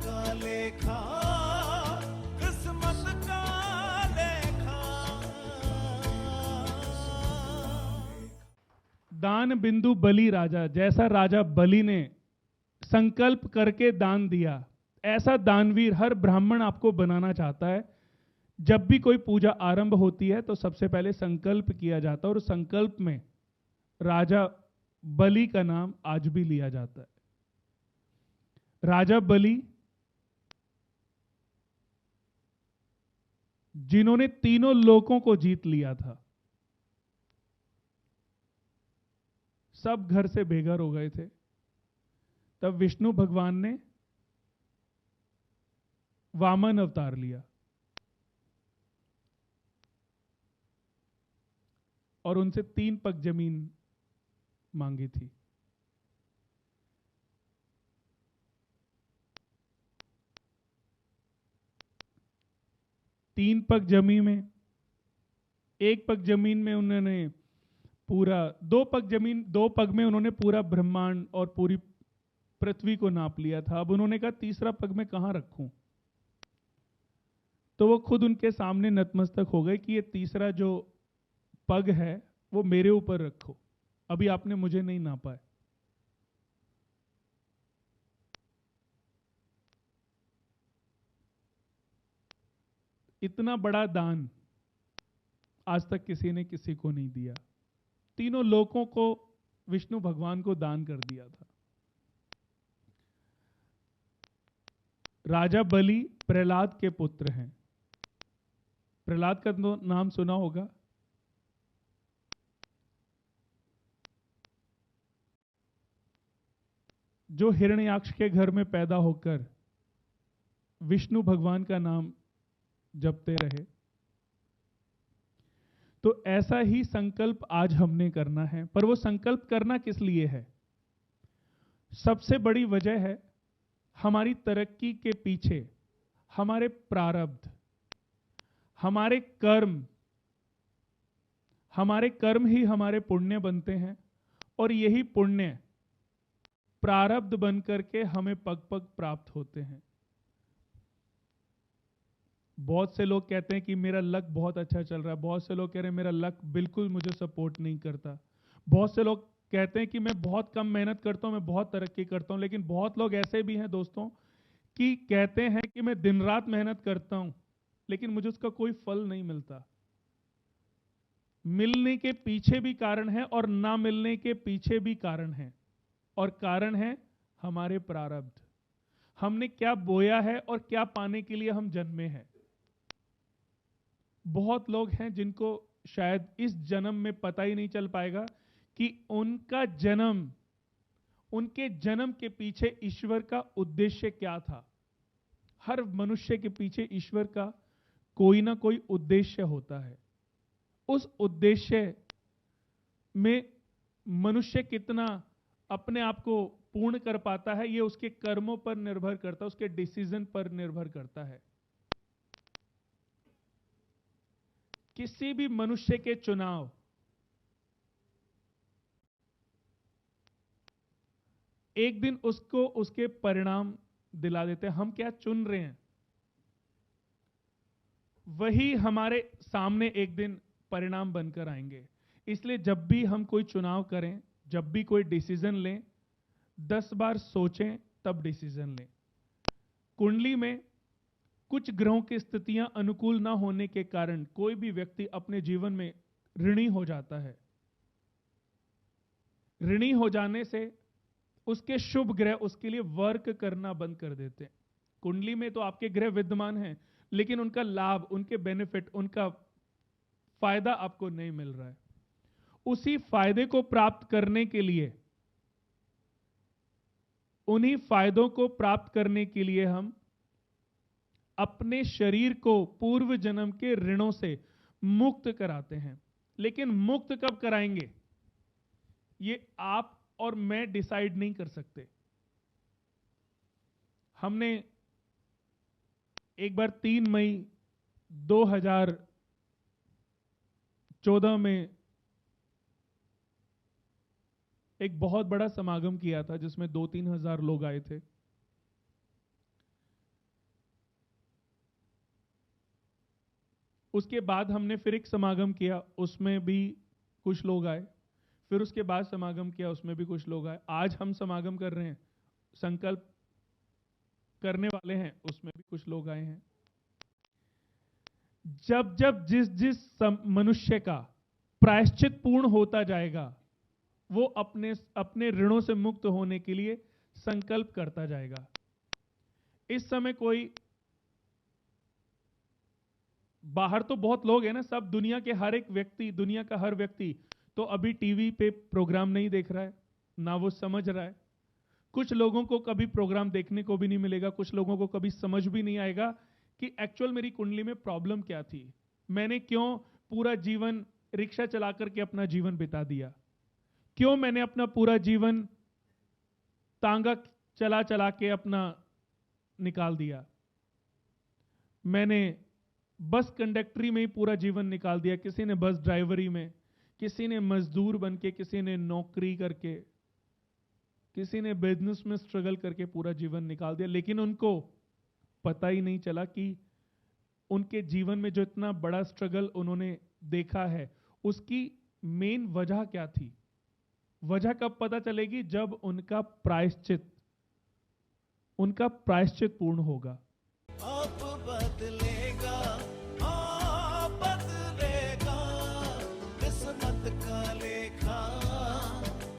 का लेखा, किस्मत का लेखा। दान बिंदु बलि राजा, जैसा राजा बलि ने संकल्प करके दान दिया, ऐसा दानवीर हर ब्राह्मण आपको बनाना चाहता है। जब भी कोई पूजा आरंभ होती है तो सबसे पहले संकल्प किया जाता है, और संकल्प में राजा बलि का नाम आज भी लिया जाता है। राजा बलि जिन्होंने तीनों लोकों को जीत लिया था, सब घर से बेघर हो गए थे, तब विष्णु भगवान ने वामन अवतार लिया और उनसे 3 पग जमीन मांगी थी। तीन पग जमीन में, 1 पग जमीन में उन्होंने पूरा, 2 पग जमीन, 2 पग में उन्होंने पूरा ब्रह्मांड और पूरी पृथ्वी को नाप लिया था। अब उन्होंने कहा तीसरा पग मैं कहां रखूं, तो वो खुद उनके सामने नतमस्तक हो गए कि ये तीसरा जो पग है वो मेरे ऊपर रखो, अभी आपने मुझे नहीं नापा है। इतना बड़ा दान आज तक किसी ने किसी को नहीं दिया। तीनों लोकों को विष्णु भगवान को दान कर दिया था। राजा बलि प्रहलाद के पुत्र हैं। प्रहलाद का नाम सुना होगा। जो हिरण्याक्ष के घर में पैदा होकर विष्णु भगवान का नाम जपते रहे। तो ऐसा ही संकल्प आज हमने करना है, पर वो संकल्प करना किस लिए है? सबसे बड़ी वजह है हमारी तरक्की के पीछे हमारे प्रारब्ध, हमारे कर्म ही हमारे पुण्य बनते हैं, और यही पुण्य प्रारब्ध बनकर के हमें पग पग प्राप्त होते हैं। बहुत से लोग कहते हैं कि मेरा लक बहुत अच्छा चल रहा है, बहुत से लोग कह रहे हैं मेरा लक बिल्कुल मुझे सपोर्ट नहीं करता, बहुत से लोग कहते हैं कि मैं बहुत कम मेहनत करता हूं, मैं बहुत तरक्की करता हूं। लेकिन बहुत लोग ऐसे भी हैं दोस्तों कि कहते हैं कि मैं दिन रात मेहनत करता हूं लेकिन मुझे उसका कोई फल नहीं मिलता। मिलने के पीछे भी कारण है और ना मिलने के पीछे भी कारण है, और कारण है हमारे प्रारब्ध। हमने क्या बोया है और क्या पाने के लिए हम जन्मे हैं। बहुत लोग हैं जिनको शायद इस जन्म में पता ही नहीं चल पाएगा कि उनके जन्म के पीछे ईश्वर का उद्देश्य क्या था। हर मनुष्य के पीछे ईश्वर का कोई ना कोई उद्देश्य होता है। उस उद्देश्य में मनुष्य कितना अपने आप को पूर्ण कर पाता है, यह उसके कर्मों पर निर्भर करता है, उसके डिसीजन पर निर्भर करता है। किसी भी मनुष्य के चुनाव एक दिन उसको उसके परिणाम दिला देते हैं। हम क्या चुन रहे हैं वही हमारे सामने एक दिन परिणाम बनकर आएंगे। इसलिए जब भी हम कोई चुनाव करें, जब भी कोई डिसीजन लें, 10 बार सोचें तब डिसीजन लें। कुंडली में कुछ ग्रहों की स्थितियां अनुकूल ना होने के कारण कोई भी व्यक्ति अपने जीवन में ऋणी हो जाता है। ऋणी हो जाने से उसके शुभ ग्रह उसके लिए वर्क करना बंद कर देते हैं। कुंडली में तो आपके ग्रह विद्यमान हैं, लेकिन उनका लाभ, उनके बेनिफिट, उनका फायदा आपको नहीं मिल रहा है। उसी फायदे को प्राप्त करने के लिए, उन्हीं फायदों को प्राप्त करने के लिए हम अपने शरीर को पूर्व जन्म के ऋणों से मुक्त कराते हैं। लेकिन मुक्त कब कराएंगे ये आप और मैं डिसाइड नहीं कर सकते। हमने एक बार 3 मई 2014 में एक बहुत बड़ा समागम किया था जिसमें 2-3 हजार लोग आए थे। उसके बाद हमने फिर एक समागम किया, उसमें भी कुछ लोग आए। फिर उसके बाद समागम किया, उसमें भी कुछ लोग आए। आज हम समागम कर रहे हैं, संकल्प करने वाले हैं, उसमें भी कुछ लोग आए हैं। जब जब जिस जिस मनुष्य का प्रायश्चित पूर्ण होता जाएगा, वो अपने अपने ऋणों से मुक्त होने के लिए संकल्प करता जाएगा। इस समय कोई बाहर तो बहुत लोग हैं ना, सब दुनिया के हर एक व्यक्ति, दुनिया का हर व्यक्ति तो अभी टीवी पे प्रोग्राम नहीं देख रहा है, ना वो समझ रहा है। कुछ लोगों को कभी प्रोग्राम देखने को भी नहीं मिलेगा, कुछ लोगों को कभी समझ भी नहीं आएगा कि एक्चुअल मेरी कुंडली में प्रॉब्लम क्या थी, मैंने क्यों पूरा जीवन रिक्शा चला करके अपना जीवन बिता दिया, क्यों मैंने अपना पूरा जीवन तांगा चला चला के अपना निकाल दिया, मैंने बस कंडक्टरी में ही पूरा जीवन निकाल दिया, किसी ने बस ड्राइवरी में, किसी ने मजदूर बनके, किसी ने नौकरी करके, किसी ने बिजनेस में स्ट्रगल करके पूरा जीवन निकाल दिया। लेकिन उनको पता ही नहीं चला कि उनके जीवन में जो इतना बड़ा स्ट्रगल उन्होंने देखा है, उसकी मेन वजह क्या थी। वजह कब पता चलेगी? जब उनका प्रायश्चित पूर्ण होगा। आप बदले